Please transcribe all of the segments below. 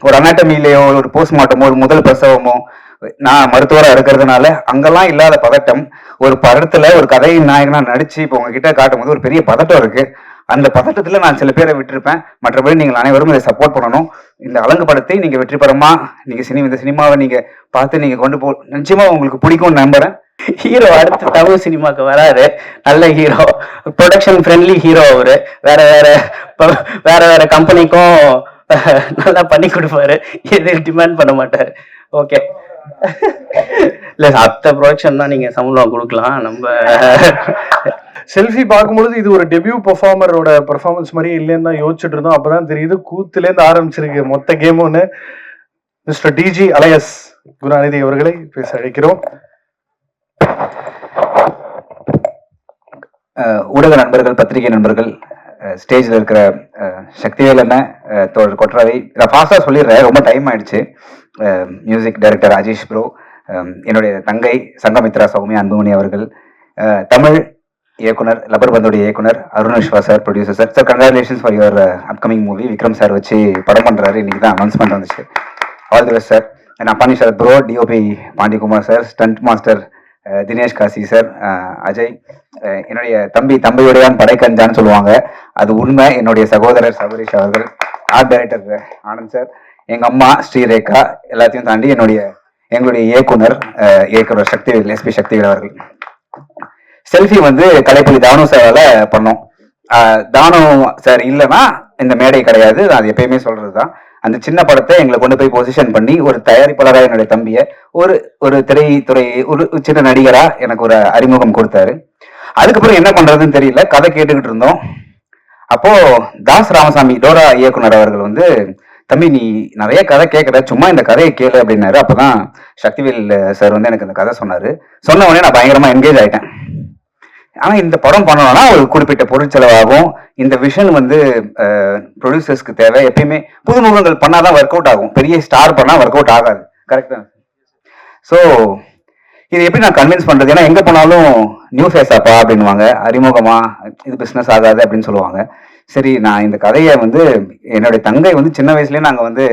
ஒரு அனாட்டமிலேயோ ஒரு போஸ்ட்மார்ட்டமோ ஒரு முதல் பிரசவமோ நான் மருத்துவராக இருக்கிறதுனால அங்கெல்லாம் இல்லாத பதட்டம் ஒரு படத்துல ஒரு கதையின் நாயகனா நடிச்சு இப்போ உங்ககிட்ட காட்டும் போது ஒரு பெரிய பதட்டம் இருக்கு. அந்த பதட்டத்துல நான் சில பேரை விட்டுருப்பேன். மற்றபடி நீங்கள் அனைவரும் இதை சப்போர்ட் பண்ணணும். இந்த அலங்கு படத்தை நீங்க வெற்றிபெறமா நீங்க இந்த சினிமாவை நீங்க பார்த்து நீங்க கொண்டு போ, நிச்சயமா உங்களுக்கு பிடிக்கும்னு நம்புறேன். ஹீரோ அடுத்து தமிழ் சினிமாக்கு வராரு, நல்ல ஹீரோ, ப்ரொடக்ஷன் ஃப்ரெண்ட்லி ஹீரோ. அவரு வேற வேற வேற வேற கம்பெனிக்கும் நல்லா பண்ணி கொடுப்பாரு, எதுவும் டிமாண்ட் பண்ண மாட்டாரு. ஓகே, இல்ல அத்த ப்ரொடக்ஷன் தான் நீங்க சம்பளம் கொடுக்கலாம். நம்ம செல்ஃபி பார்க்கும்பொழுது இது ஒரு டெபியூ பெர்ஃபார்மரோட பெர்ஃபார்மன்ஸ் மாதிரியே இல்லைன்னு தான் யோசிச்சுட்டு இருந்தோம். அப்பதான் தெரியுது கூத்துலேருந்து ஆரம்பிச்சிருக்கு மொத்த கேமுன்னு. மிஸ்டர் டிஜி அலையஸ் குணாநிதி அவர்களை பேச அழைக்கிறோம். ஊடக நண்பர்கள், பத்திரிகை நண்பர்கள், ஸ்டேஜில் இருக்கிற சக்திவேல் என்ன, தோழர் கொற்றவை, நான் ஃபாஸ்ட்டாக சொல்லிடுறேன், ரொம்ப டைம் ஆயிடுச்சு. மியூசிக் டைரக்டர் அஜீஷ் ப்ரோ, என்னுடைய தங்கை சங்கமித்ரா சௌமியா அன்புமணி அவர்கள், தமிழ் இயக்குனர் லப்பர் பந்தோடைய இயக்குனர் Arun Vishwa sir, producer sir. Sir congratulations for your upcoming movie. Vikram sir வச்சு படம் பண்ணுறாரு, இன்னைக்கு தான் அனௌன்ஸ்மெண்ட் வந்துச்சு. All the best sir. Appani sir bro, DOP Pandikumar sir, stunt master Dinesh Kasi sir, Ajay, என்னுடைய தம்பியுடையான் படைக்கஞ்சான்னு சொல்லுவாங்க, அது உண்மை. என்னுடைய சகோதரர் சபரீஷ் அவர்கள், ஆர்ட் டைரக்டர் ஆனந்த் சார், எங்கள் அம்மா ஸ்ரீரேகா, எல்லாத்தையும் தாண்டி எங்களுடைய இயக்குனர் சக்திவேல், எஸ்பி சக்திவேல் அவர்கள். செல்ஃபி வந்து கலைப்புலி தானு சாரால பண்ணோம். தானு சார் இல்லைன்னா இந்த மேடை கிடையாது, அது எப்பயுமே சொல்றதுதான். அந்த சின்ன படத்தை எங்களை கொண்டு போய் பொசிஷன் பண்ணி ஒரு தயாரிப்பாளராக என்னுடைய தம்பியை ஒரு திரைத்துறை ஒரு சின்ன நடிகரா எனக்கு ஒரு அறிமுகம் கொடுத்தாரு. அதுக்கப்புறம் என்ன பண்றதுன்னு தெரியல, கதை கேட்டுக்கிட்டு இருந்தோம். அப்போ தாஸ் ராமசாமி டோரா இயக்குனர் அவர்கள் வந்து, தம்பி நீ நிறைய கதை கேட்கற, சும்மா இந்த கதையை கேளு அப்படின்னாரு. அப்பதான் சக்திவேல் சார் வந்து எனக்கு இந்த கதை சொன்னாரு. சொன்ன உடனே நான் பயங்கரமா என்கேஜ் ஆயிட்டேன். ஆனா இந்த படம் பண்ணணும்னா ஒரு குறிப்பிட்ட பொருட்செலவாகும். இந்த விஷன் வந்து ப்ரொடியூசர்ஸ்க்கு தேவை. எப்பயுமே புதுமுகங்கள் பண்ணாதான் ஒர்க் அவுட் ஆகும், பெரிய ஸ்டார் பண்ணா ஒர்க் அவுட் ஆகாது. கரெக்டா? ஸோ இது எப்படி நான் கன்வின்ஸ் பண்றது? ஏன்னா எங்க போனாலும் நியூ ஃபேஸாப்பா அப்படின்வாங்க, அறிமுகமா, இது பிசினஸ் ஆகாது அப்படின்னு சொல்லுவாங்க. சரி, நான் இந்த கதையை வந்து என்னுடைய தங்கை வந்து சின்ன வயசுலயே நாங்க வந்து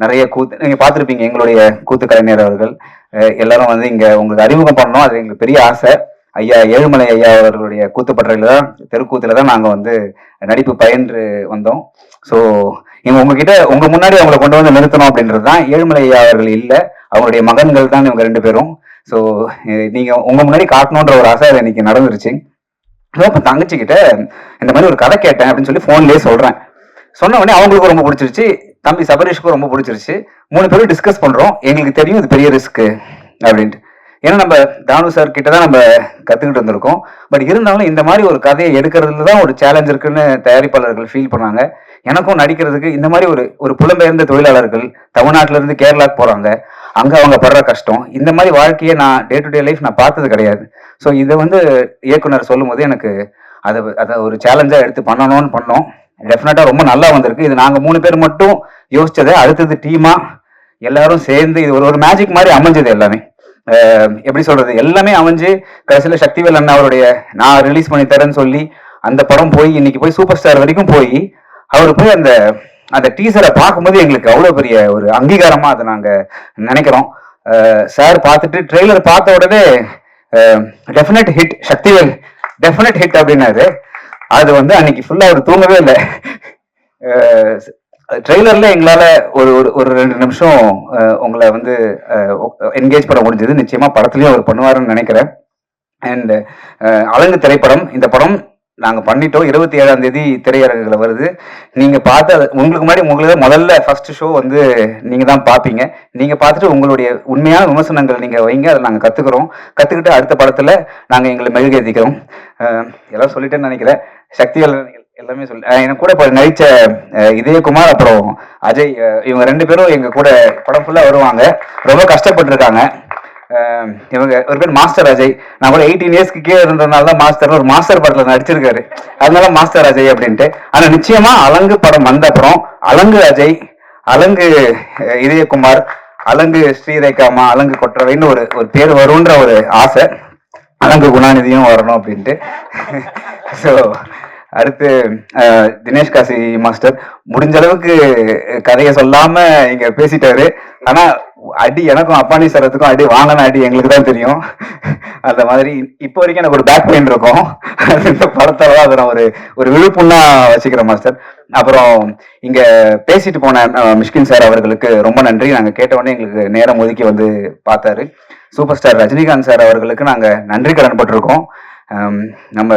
நிறைய கூத்து, நீங்க பார்த்துருப்பீங்க எங்களுடைய கூத்து கலைஞர் அவர்கள் எல்லாரும் வந்து இங்க உங்களுக்கு அறிமுகம் பண்ணோம். அது எங்களுக்கு பெரிய ஆசை. ஐயா ஏழுமலை ஐயா அவர்களுடைய கூத்துப்பற்றையில தான், தெருக்கூத்துல தான் நாங்க வந்து நடிப்பு பயின்று வந்தோம். ஸோ உங்ககிட்ட உங்க முன்னாடி அவங்களை கொண்டு வந்து நிறுத்தணும் அப்படின்றது தான். ஏழுமலை ஐயா அவர்கள் இல்லை, அவங்களுடைய மகன்கள் தான் இவங்க 2 பேரும். ஸோ நீங்க உங்க முன்னாடி காட்டணுன்ற ஒரு ஆசை அது இன்னைக்கு நடந்துருச்சு. இப்போ தங்கச்சிக்கிட்ட இந்த மாதிரி ஒரு கதை கேட்டேன் அப்படின்னு சொல்லி போன்லயே சொல்றேன். சொன்ன உடனே அவங்களுக்கும் ரொம்ப பிடிச்சிருச்சு, தம்பி சபரீஷுக்கும் ரொம்ப பிடிச்சிருச்சு. 3 பேரும் டிஸ்கஸ் பண்றோம். எங்களுக்கு தெரியும் இது பெரிய ரிஸ்க் அப்படின்ட்டு. ஏன்னா நம்ம தானு சார் கிட்ட தான் நம்ம கத்துக்கிட்டு வந்திருக்கோம். பட் இருந்தாலும் இந்த மாதிரி ஒரு கதையை எடுக்கிறதுல தான் ஒரு சேலஞ்ச் இருக்குன்னு தயாரிப்பாளர்கள் ஃபீல் பண்ணாங்க. எனக்கும் நடிக்கிறதுக்கு இந்த மாதிரி ஒரு புலம்பெயர்ந்த தொழிலாளர்கள் தமிழ்நாட்டில இருந்து கேரளாக்கு போறாங்க, அங்க அவங்க படுற கஷ்டம், இந்த மாதிரி வாழ்க்கையை நான் டே டு டே லைஃப் நான் பார்த்தது கிடையாது. ஸோ இதை வந்து இயக்குனர் சொல்லும் போது எனக்கு அதை ஒரு சேலஞ்சா எடுத்து பண்ணணும்னு பண்ணோம். டெஃபினட்டா ரொம்ப நல்லா வந்திருக்கு. இது நாங்க 3 பேர் மட்டும் யோசிச்சதை அடுத்தது டீமா எல்லாரும் சேர்ந்து இது ஒரு மேஜிக் மாதிரி அமைஞ்சது. எல்லாமே எப்படி சொல்றது, எல்லாமே அமைஞ்சு கடைசியில சக்திவேல் அண்ணா அவருடைய நான் ரிலீஸ் பண்ணி தரேன்னு சொல்லி அந்த படம் போய் இன்னைக்கு போய் சூப்பர் ஸ்டார் வரைக்கும் போய் அவர் போய் அந்த டீசரை பார்க்கும்போது எங்களுக்கு அவ்வளவு பெரிய ஒரு அங்கீகாரமா அதை நாங்க நினைக்கிறோம். சார் பார்த்துட்டு ட்ரெய்லர் பார்த்த உடனே definite hit Sakthivel, definite hit அப்படின்னாரு. அது வந்து அன்னைக்கு ஃபுல்லா அவர் தூங்கவே இல்லை. ட்ரெய்லர்ல எங்களால ஒரு 2 நிமிஷம் உங்களை வந்து என்கேஜ் பண்ண முடிஞ்சது. நிச்சயமா படத்துலயும் அவர் பண்ணுவாருன்னு நினைக்கிறேன். அண்ட் அலங்கு திரைப்படம், இந்த படம் நாங்க பண்ணிட்டோம். 27ஆம் தேதி திரையரங்குல வருது. நீங்க பார்த்து உங்களுக்கு முன்னாடி முதல்ல ஃபர்ஸ்ட் ஷோ வந்து நீங்க தான் பார்ப்பீங்க. நீங்க பார்த்துட்டு உங்களுடைய உண்மையான விமர்சனங்கள் நீங்க வைங்க, அதை நாங்க கத்துக்கிட்டு அடுத்த படத்துல நாங்க எங்களை மெழுகேற்றிக்கிறோம். எல்லாம் சொல்லிட்டேன்னு நினைக்கிறேன். சக்திவேல் எல்லாமே சொல்லி எனக்கு கூட இப்போ நடிச்ச இதயகுமார் அப்புறம் அஜய், இவங்க 2 பேரும் எங்க கூட படம் ஃபுல்லா வருவாங்க. ரொம்ப கஷ்டப்பட்டுருக்காங்க. இவங்க ஒரு பேர் மாஸ்டர் அஜய். நான் கூட 18 இயர்ஸ்க்கு கீழே இருந்ததுனால தான் மாஸ்டர் ஒரு மாஸ்டர் படத்துல நடிச்சிருக்காரு, அதனால மாஸ்டர் அஜய் அப்படின்ட்டு. ஆனா நிச்சயமா அலங்கு படம் வந்த அப்புறம் அலங்கு அஜய், அலங்கு இதயகுமார், அலங்கு ஸ்ரீரேகாமா, அலங்கு கொற்றவைன்னு ஒரு பேர் வரும்ன்ற ஒரு ஆசை. அலங்கு குணாநிதியும் வரணும் அப்படின்ட்டு. ஸோ அடுத்து தினேஷ் காசி மாஸ்டர் முடிஞ்ச அளவுக்கு கதையை சொல்லாம இங்க பேசிட்டாரு. ஆனா அடி எனக்கும் அப்பானி சரத்துக்கும் அடி வாங்கின அடி எங்களுக்கு தான் தெரியும். அந்த மாதிரி இப்போ வரைக்கும் எனக்கு ஒரு பேக் பெயின் இருக்கும். இந்த படத்தால அதை நான் ஒரு விழுப்புண்ணா வச்சுக்கிறேன் மாஸ்டர். அப்புறம் இங்க பேசிட்டு போன மிஷ்கின் சார் அவர்களுக்கு ரொம்ப நன்றி. நாங்க கேட்ட உடனே எங்களுக்கு நேரம் ஒதுக்கி வந்து பார்த்தாரு. சூப்பர் ஸ்டார் ரஜினிகாந்த் சார் அவர்களுக்கு நாங்க நன்றி கடன் பட்டிருக்கோம். நம்ம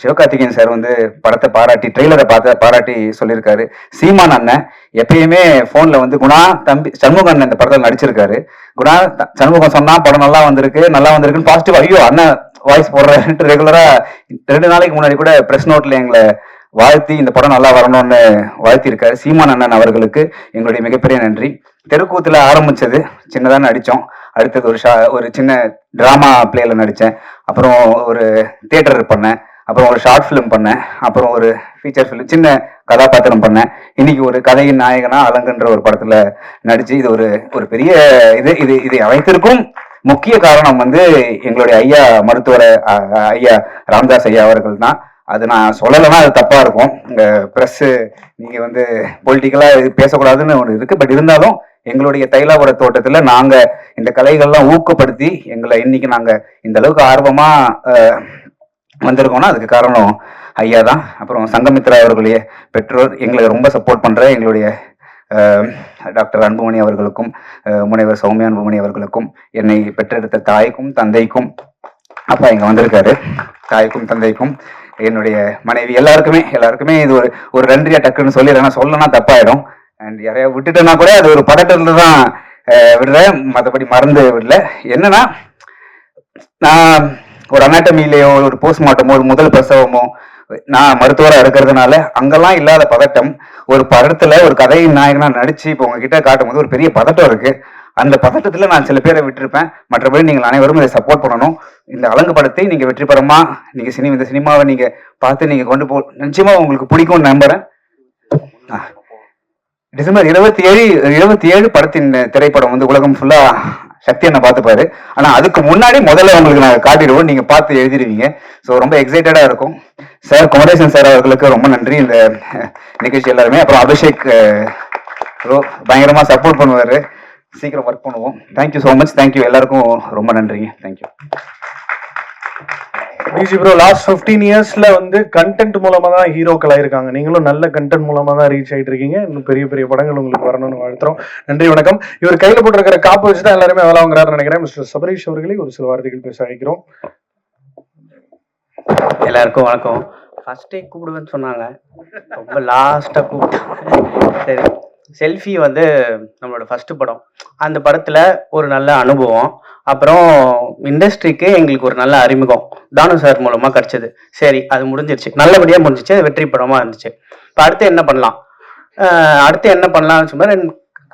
சிவகார்த்திகேயன் சார் வந்து படத்தை பாராட்டி ட்ரெய்லரை பாராட்டி சொல்லியிருக்காரு. சீமான் அண்ணன் எப்பயுமே போன்ல வந்து குணா தம்பி சண்முகம் அண்ணன் இந்த படத்தில் நடிச்சிருக்காரு. குணா சண்முகம் சொன்னா படம் நல்லா வந்திருக்குன்னு பாசிட்டிவ் ஐயோ அண்ணன் வாய்ஸ் போடுறேன்ட்டு ரெகுலரா 2 நாளைக்கு முன்னாடி கூட பிரஸ் நோட்ல எங்களை வாழ்த்தி இந்த படம் நல்லா வரணும்னு வாழ்த்திருக்காரு. சீமான் அண்ணன் அவர்களுக்கு எங்களுடைய மிகப்பெரிய நன்றி. தெருக்கூத்துல ஆரம்பிச்சது சின்னதான நடிச்சோம். அடுத்தது ஒரு சின்ன டிராமா பிளேல நடித்தேன். அப்புறம் ஒரு தியேட்டர் பண்ணேன். அப்புறம் ஒரு ஷார்ட் ஃபிலிம் பண்ணேன். அப்புறம் ஒரு ஃபீச்சர் ஃபிலிம் சின்ன கதாபாத்திரம் பண்ணேன். இன்னைக்கு ஒரு கதையின் நாயகனா அலங்குன்ற ஒரு படத்துல நடிச்சு இது ஒரு பெரிய இது அனைத்திற்கும் முக்கிய காரணம் வந்து எங்களுடைய ஐயா மருத்துவர் ஐயா ராமதாஸ் ஐயா அவர்கள் தான். அது நான் சொல்லலைன்னா அது தப்பா இருக்கும். இந்த ப்ரெஸ் நீங்க வந்து பொலிட்டிக்கலா பேசக்கூடாதுன்னு ஒன்று இருக்கு. பட் இருந்தாலும் எங்களுடைய தைலாபுர தோட்டத்துல நாங்க இந்த கலைகள்லாம் ஊக்கப்படுத்தி எங்களை இன்னைக்கு நாங்க இந்த அளவுக்கு ஆர்வமா வந்திருக்கோம்னா அதுக்கு காரணம் ஐயா தான். அப்புறம் சங்கமித்ரா அவர்களுடைய பெற்றோர் எங்களுக்கு ரொம்ப சப்போர்ட் பண்ற எங்களுடைய டாக்டர் அன்புமணி அவர்களுக்கும் முனைவர் சௌமியா அன்புமணி அவர்களுக்கும் என்னை பெற்றெடுத்த தாய்க்கும் தந்தைக்கும் அப்பா இங்க வந்திருக்காரு. தாய்க்கும் தந்தைக்கும் என்னுடைய மனைவி எல்லாருக்குமே இது ஒரு நன்றியா டக்குன்னு சொல்லிடுறேன். சொல்லனா தப்பாயிடும். அண்ட் யாரையா விட்டுட்டேன்னா கூட அது ஒரு பதட்டத்துல தான் விடுறேன். மற்றபடி மறந்து விடல. என்னன்னா நான் ஒரு அனாட்டமிலேயோ ஒரு போஸ்ட்மார்ட்டமோ ஒரு முதல் பிரசவமோ நான் மருத்துவராக இருக்கிறதுனால அங்கெல்லாம் இல்லாத பதட்டம் ஒரு படத்துல ஒரு கதையின் நாயகனா நடிச்சு இப்போ உங்ககிட்ட காட்டும் போது ஒரு பெரிய பதட்டம் இருக்கு. அந்த பதட்டத்துல நான் சில பேரை விட்டுருப்பேன். மற்றபடி நீங்கள் அனைவரும் இதை சப்போர்ட் பண்ணணும். இந்த அலங்கு படத்தை நீங்க வெற்றிபெறமா நீங்க இந்த சினிமாவை நீங்க பார்த்து நீங்க கொண்டு நிச்சயமா உங்களுக்கு பிடிக்கும்னு நம்புறேன். டிசம்பர் 27 படத்தின் திரைப்படம் வந்து உலகம் ஃபுல்லா சக்தி என்ன பார்த்துப்பாரு. ஆனா அதுக்கு முன்னாடி முதல்ல உங்களுக்கு நாங்கள் காட்டிடுவோம். நீங்க பார்த்து எழுதிடுவீங்க. ஸோ ரொம்ப எக்ஸைட்டடா இருக்கும். சார் குமரேசன் சார் அவர்களுக்கு ரொம்ப நன்றி இந்த நிகழ்ச்சி எல்லாருமே. அப்புறம் அபிஷேக் பயங்கரமா சப்போர்ட் பண்ணுவாரு. சீக்கிரம் ஒர்க் பண்ணுவோம். Thank you so much. தேங்க்யூ எல்லாருக்கும் ரொம்ப நன்றிங்க. தேங்க்யூ. டிஜி ப்ரோ லாஸ்ட் 15 இயர்ஸ்ல வந்து கண்டென்ட் மூலமா தான் ஹீரோக்கள் ஆயிருக்காங்க. நீங்களும் நல்ல கண்டென்ட் மூலமா தான் ரீச் ஆயிட்டு இருக்கீங்க. இன்னும் பெரிய பெரிய படங்கள் உங்களுக்கு வரணும்னு வாழ்த்துறோம். நன்றி, வணக்கம். இவர் கையில போட்டிருக்கிற காப்பு வச்சு தான் எல்லாருமே வேலை வாங்குறாருன்னு நினைக்கிறேன். மிஸ்டர் சபரீஷ் அவர்களை ஒரு சில வார்த்தைகள் பேச அழைக்கிறோம். எல்லாருக்கும் வணக்கம். ஃபர்ஸ்டே கூப்பிடுவேன்னு சொன்னாங்க, ரொம்ப லாஸ்டா கூப்பிட்டாங்க. சரி, செல்ஃபி வந்து நம்மளோட ஃபர்ஸ்ட் படம். அந்த படத்துல ஒரு நல்ல அனுபவம், அப்புறம் இண்டஸ்ட்ரிக்கு எங்களுக்கு ஒரு நல்ல அறிமுகம் தானு சார் மூலமா கிடைச்சது. சரி, அது முடிஞ்சிருச்சு, நல்லபடியா முடிஞ்சிச்சு, வெற்றி படமா இருந்துச்சு. இப்போ அடுத்து என்ன பண்ணலாம்னு சொன்னா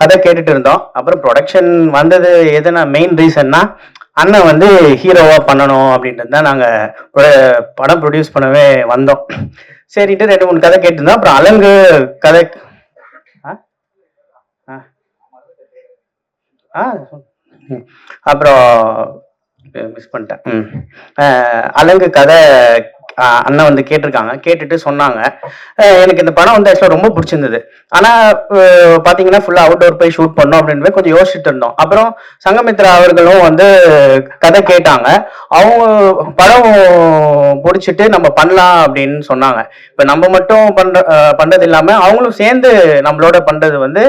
கதை கேட்டுட்டு இருந்தோம். அப்புறம் ப்ரொடக்ஷன் வந்தது எதுனா மெயின் ரீசன்னா அண்ணன் வந்து ஹீரோவா பண்ணணும் அப்படின்ட்டு தான் நாங்க படம் ப்ரொடியூஸ் பண்ணவே வந்தோம். சரின்ட்டு 2-3 கதை கேட்டுருந்தோம். அப்புறம் அலங்கு கதை அப்புறம் மிஸ் பண்ணிட்டேன். அலங்கு கதை அண்ணன் வந்து கேட்டிருக்காங்க. கேட்டுட்டு சொன்னாங்க, எனக்கு இந்த படம் வந்து ஆக்சுவலாக ரொம்ப பிடிச்சிருந்தது. ஆனால் பார்த்தீங்கன்னா ஃபுல்லாக அவுட்டோர் போய் ஷூட் பண்ணோம் அப்படின்னு கொஞ்சம் யோசிச்சுட்டு இருந்தோம். அப்புறம் சங்கமித்ரா அவர்களும் வந்து கதை கேட்டாங்க. அவங்க படம் பிடிச்சிட்டு நம்ம பண்ணலாம் அப்படின்னு சொன்னாங்க. இப்போ நம்ம மட்டும் பண்றது இல்லாமல் அவங்களும் சேர்ந்து நம்மளோட பண்றது வந்து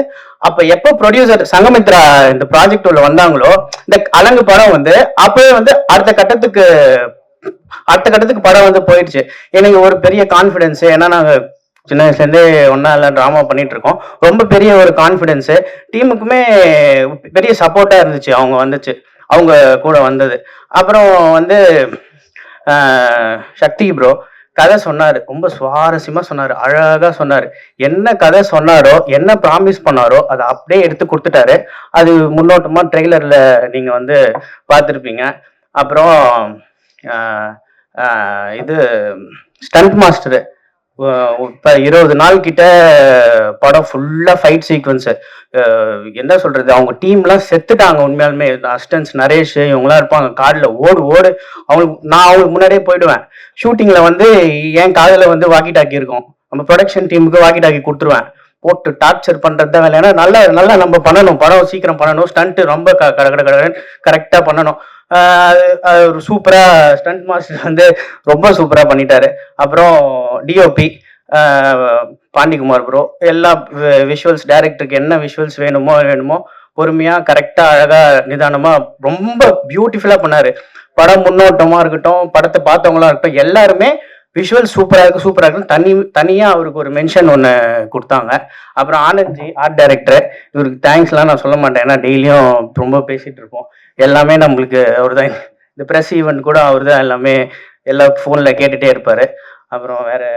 அப்ப எப்ப ப்ரொடியூசர் சங்கமித்ரா இந்த ப்ராஜெக்ட் உள்ள வந்தாங்களோ இந்த அலங்கு படம் வந்து அப்பவே வந்து அடுத்த கட்டத்துக்கு படம் வந்து போயிடுச்சு. எனக்கு ஒரு பெரிய கான்ஃபிடென்ஸ். ஏன்னா நாங்க சின்ன வயசுல இருந்தே ஒன்னா எல்லாம் டிராமா பண்ணிட்டு இருக்கோம். ரொம்ப பெரிய ஒரு கான்ஃபிடென்ஸ். டீமுக்குமே பெரிய சப்போர்ட்டா இருந்துச்சு அவங்க கூட வந்தது. அப்புறம் வந்து சக்தி ப்ரோ கதை சொன்னாரு, ரொம்ப சுவாரஸ்யமா சொன்னாரு, அழகா சொன்னாரு. என்ன கதை சொன்னாரோ, என்ன ப்ராமிஸ் பண்ணாரோ அதை அப்படியே எடுத்து கொடுத்துட்டாரு. அது முன்னோட்டமா ட்ரெய்லர்ல நீங்க வந்து பார்த்துருப்பீங்க. அப்புறம் இது ஸ்டண்ட் மாஸ்டரு இப்போ 20 நாள் கிட்ட படம் ஃபுல்லாக ஃபைட் சீக்வன்ஸு. என்ன சொல்கிறது, அவங்க டீம்லாம் செத்துட்டாங்க உண்மையாலுமே. அசிஸ்டன்ஸ் நரேஷ் இவங்களாம் இருப்பாங்க, காரில் ஓடு ஓடு. அவங்களுக்கு முன்னாடியே போயிடுவேன். ஷூட்டிங்கில் வந்து என் காதில் வந்து வாக்கி டாக்கி இருக்கும், நம்ம ப்ரொடக்ஷன் டீமுக்கு வாக்கி டாக்கி கொடுத்துருவேன். போட்டு டார்ச்சர் பண்ணுறது தான் வேலை. ஏன்னா நல்லா நம்ம பண்ணணும், படம் சீக்கிரம் பண்ணணும், ஸ்டண்ட்டு ரொம்ப கரெக்டாக பண்ணணும். ஒரு சூப்பராக ஸ்டண்ட் மாஸ்டர் வந்து ரொம்ப சூப்பராக பண்ணிட்டாரு. அப்புறம் டிஓபி பாண்டிகுமார் ப்ரோ, எல்லா விஷுவல்ஸ் டைரக்டருக்கு என்ன விஷுவல்ஸ் வேணுமோ பொறுமையாக கரெக்டாக அழகாக நிதானமாக ரொம்ப பியூட்டிஃபுல்லாக பண்ணார். படம் முன்னோட்டமாக இருக்கட்டும், படத்தை பார்த்தவங்களா இருக்கட்டும், எல்லாருமே விஷுவல் சூப்பராக இருக்குன்னு தனியாக அவருக்கு ஒரு மென்ஷன் ஒன்று கொடுத்தாங்க. அப்புறம் ஆனந்த்ஜி ஆர்ட் டைரக்டர், இவருக்கு தேங்க்ஸ்லாம் நான் சொல்ல மாட்டேன், ஏன்னா டெய்லியும் ரொம்ப பேசிகிட்டு இருப்போம். எல்லாமே நம்மளுக்கு அவர் தான். இந்த ப்ரெஸ் ஈவெண்ட் கூட அவர் தான் எல்லாமே, எல்லா ஃபோனில் கேட்டுகிட்டே இருப்பார். அப்புறம் வேறு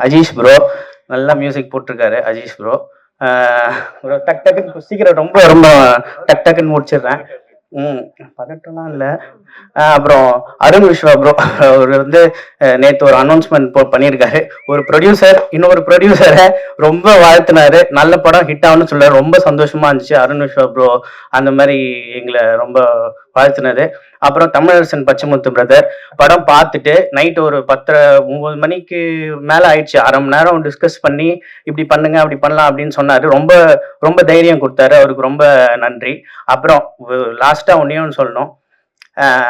அஜீஷ் ப்ரோ நல்லா மியூசிக் போட்டிருக்காரு. அஜீஷ் ப்ரோ ஒரு டக்குன்னு சீக்கிரம் ரொம்ப டக்குன்னு முடிச்சிடுறேன். பதட்டம்லாம் இல்லை. அப்புறம் அருண் விஸ்வா ப்ரோ, அவர் வந்து நேற்று ஒரு அனௌன்ஸ்மெண்ட் பண்ணியிருக்காரு. ஒரு ப்ரொடியூசர் இன்னொரு ப்ரொடியூசரை ரொம்ப வாழ்த்தினாரு, நல்ல படம் ஹிட் ஆகுன்னு சொல்றாரு. ரொம்ப சந்தோஷமா இருந்துச்சு. அருண் விஸ்வா ப்ரோ அந்த மாதிரி எங்களை ரொம்ப வாழ்த்தினது. அப்புறம் தமிழரசன் பச்சைமுத்து பிரதர் படம் பார்த்துட்டு நைட்டு ஒரு 10-9 மணிக்கு மேலே ஆயிடுச்சு. அரை மணி நேரம் டிஸ்கஸ் பண்ணி இப்படி பண்ணுங்க அப்படி பண்ணலாம் அப்படின்னு சொன்னார். ரொம்ப தைரியம் கொடுத்தாரு, அவருக்கு ரொம்ப நன்றி. அப்புறம் லாஸ்ட்டாக ஒன்றையும் சொல்லணும்,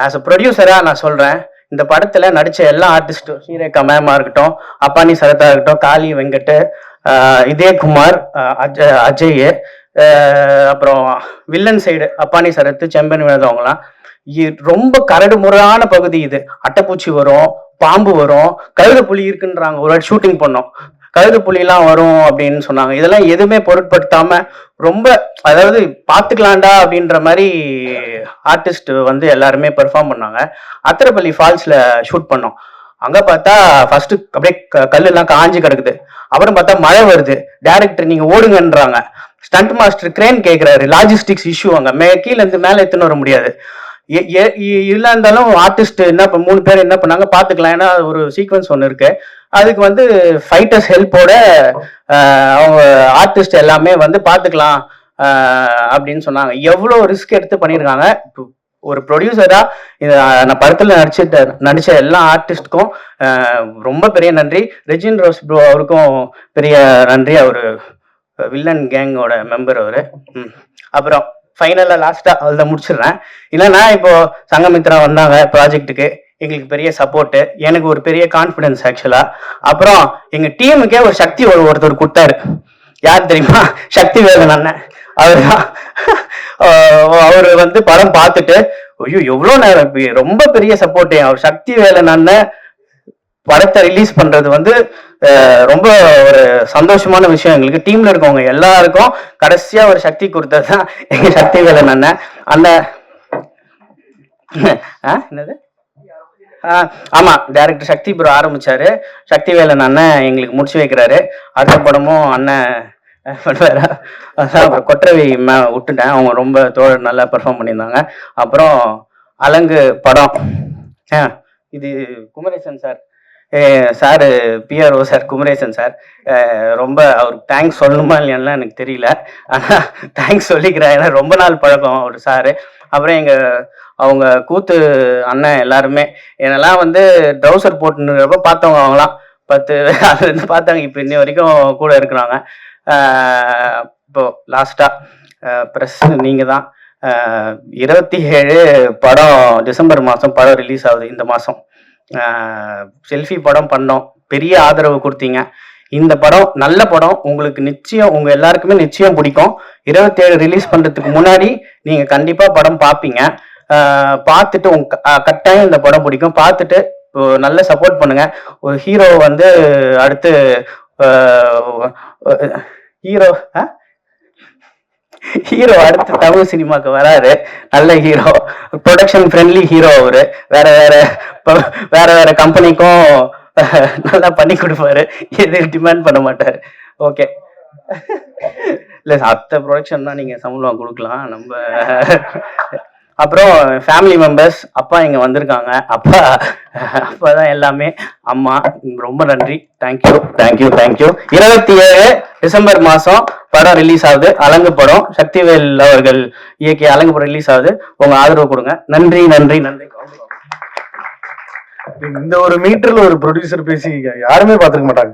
ஆஸ் அ ப்ரொடியூசராக நான் சொல்கிறேன், இந்த படத்தில் நடித்த எல்லா ஆர்டிஸ்ட்டும், ஸ்ரீரேகா மேமாக இருக்கட்டும், அப்பானி சரத்தா இருக்கட்டும், காளி வெங்கட், இதயகுமார், அஜய், அப்புறம் வில்லன் சைடு அப்பானி சரத்து, செம்பன் வினோதவங்களாம், ரொம்ப கரடு முறையான பகுதி இது. அட்டைப்பூச்சி வரும், பாம்பு வரும், கழுத புலி இருக்குன்றாங்க. ஒரு வாட்டி ஷூட்டிங் பண்ணோம், கழுத புலிலாம் வரும் அப்படின்னு சொன்னாங்க. இதெல்லாம் எதுவுமே பொருட்படுத்தாம ரொம்ப, அதாவது பார்த்துக்கலாண்டா அப்படின்ற மாதிரி ஆர்டிஸ்ட் வந்து எல்லாருமே பெர்ஃபார்ம் பண்ணாங்க. அத்திரப்பள்ளி ஃபால்ஸ்ல ஷூட் பண்ணோம். அங்க பார்த்தா ஃபர்ஸ்ட் அப்படியே கல்லெல்லாம் காஞ்சி கிடக்குது. அப்புறம் பார்த்தா மழை வருது. டைரக்டர் நீங்க ஓடுங்கன்றாங்க. ஸ்டண்ட் மாஸ்டர் கிரேன் கேட்கிறாரு, லாஜிஸ்டிக்ஸ் இஷ்யூ. அங்க கீழே இருந்து மேலே எடுத்துன்னு வர முடியாது. இல்லா இருந்தாலும் ஆர்டிஸ்ட் என்ன 3 பேர் என்ன பண்ணாங்க, பாத்துக்கலாம், ஏன்னா ஒரு சீக்வன்ஸ் ஒன்று இருக்கு. அதுக்கு வந்து ஃபைட்டர்ஸ் ஹெல்ப்போட அவங்க ஆர்டிஸ்ட் எல்லாமே வந்து பாத்துக்கலாம் அப்படின்னு சொன்னாங்க. எவ்வளோ ரிஸ்க் எடுத்து பண்ணியிருக்காங்க. ஒரு ப்ரொடியூசரா நான் படத்துல நடிச்ச எல்லா ஆர்டிஸ்டுக்கும் ரொம்ப பெரிய நன்றி. ரெஜின் ரோஸ் ப்ரோ அவருக்கும் பெரிய நன்றி, அவரு வில்லன் கேங்கோட மெம்பர் அவரு. அப்புறம் ஃபைனலாக லாஸ்ட்டாக அதில் தான் முடிச்சிடுறேன். இல்லைன்னா இப்போ சங்கமித்ரா வந்தாங்க ப்ராஜெக்ட்டுக்கு, எங்களுக்கு பெரிய சப்போர்ட்டு, எனக்கு ஒரு பெரிய கான்ஃபிடென்ஸ் ஆக்சுவலாக. அப்புறம் எங்கள் டீமுக்கே ஒரு சக்தி ஒருத்தர் கொடுத்தாரு. யார் தெரியுமா? சக்தி வேலன் அண்ணன். அவர் தான். அவர் வந்து படம் பார்த்துட்டு ஐயோ எவ்வளோ நேரம், ரொம்ப பெரிய சப்போர்ட்டு. அவர் சக்தி வேலன் அண்ணன் படத்தை ரிலீஸ் பண்றது வந்து ரொம்ப ஒரு சந்தோஷமான விஷயம். எங்களுக்கு டீம்ல இருக்கவங்க எல்லாருக்கும் கடைசியா ஒரு சக்தி கொடுத்தது தான் எங்க சக்தி வேலன் அண்ணன். என்னது? ஆமா, டைரக்டர் சக்தி ப்ரோ ஆரம்பிச்சாரு, சக்தி வேலன் அண்ணன் எங்களுக்கு முடிச்சு வைக்கிறாரு. அடுத்த படமும் அண்ணன் அதான் கொற்றவை விட்டுட்டேன், அவங்க ரொம்ப நல்லா பெர்ஃபார்ம் பண்ணியிருந்தாங்க. அப்புறம் அலங்கு படம், இது குமரேசன் சார், சாரு பிஆர்ஓ சார் குமரேசன் சார், ரொம்ப அவருக்கு தேங்க்ஸ் சொல்லணுமா இல்லையான்லாம் எனக்கு தெரியல, ஆனால் தேங்க்ஸ் சொல்லிக்கிறேன், ஏன்னா ரொம்ப நாள் பழக்கம் அவர் சாரு. அப்புறம் அவங்க கூத்து அண்ணன் எல்லாருமே என்னெல்லாம் வந்து ட்ரௌசர் போட்டுருக்கப்ப பார்த்தவங்க, அவங்களாம் 10 அதுலேருந்து பார்த்தாங்க, இப்போ இன்னி வரைக்கும் கூட இருக்கிறாங்க. இப்போ லாஸ்ட்டாக ப்ரெஸ் நீங்கள் தான். 27 படம், டிசம்பர் மாதம் படம் ரிலீஸ் ஆகுது. இந்த மாதம் செல்ஃபி படம் பண்ணோம், பெரிய ஆதரவு கொடுத்தீங்க. இந்த படம் நல்ல படம், உங்களுக்கு நிச்சயம், உங்க எல்லாருக்குமே நிச்சயம் பிடிக்கும். 27 ரிலீஸ் பண்றதுக்கு முன்னாடி நீங்க கண்டிப்பா படம் பார்ப்பீங்க. பார்த்துட்டு கட்டாயம் இந்த படம் பிடிக்கும். பார்த்துட்டு நல்ல சப்போர்ட் பண்ணுங்க. ஒரு ஹீரோ வந்து அடுத்து ஹீரோ அடுத்து தமிழ் சினிமாக்கு வராரு, நல்ல ஹீரோ, ப்ரொடக்ஷன் ஃப்ரெண்ட்லி ஹீரோ. அவரு வேற கம்பெனிக்கும் நல்லா பண்ணி கொடுப்பாரு, எதுவும் டிமாண்ட் பண்ண மாட்டாரு. ஓகே, இல்லை அத்த ப்ரொடக்ஷன் தான் நீங்க சம்பளம் கொடுக்கலாம், நம்ம அப்புறம் ஃபேமிலி மெம்பர்ஸ், அப்பா இங்க வந்திருக்காங்க. அப்பா தான் எல்லாமே. அம்மா ரொம்ப நன்றி. Thank you thank you thank you. 27 டிசம்பர் மாசம் படம் ரிலீஸ் ஆகுது. அலங்கு படம், சக்திவேல் அவர்கள் இயக்கிய அலங்கு படம் ரிலீஸ் ஆகுது. உங்க ஆதரவு கொடுங்க. நன்றி நன்றி நன்றி. இந்த ஒரு மீட்டர்ல ஒரு ப்ரொடியூசர் பேசி யாருமே பாத்துக்க மாட்டாங்க.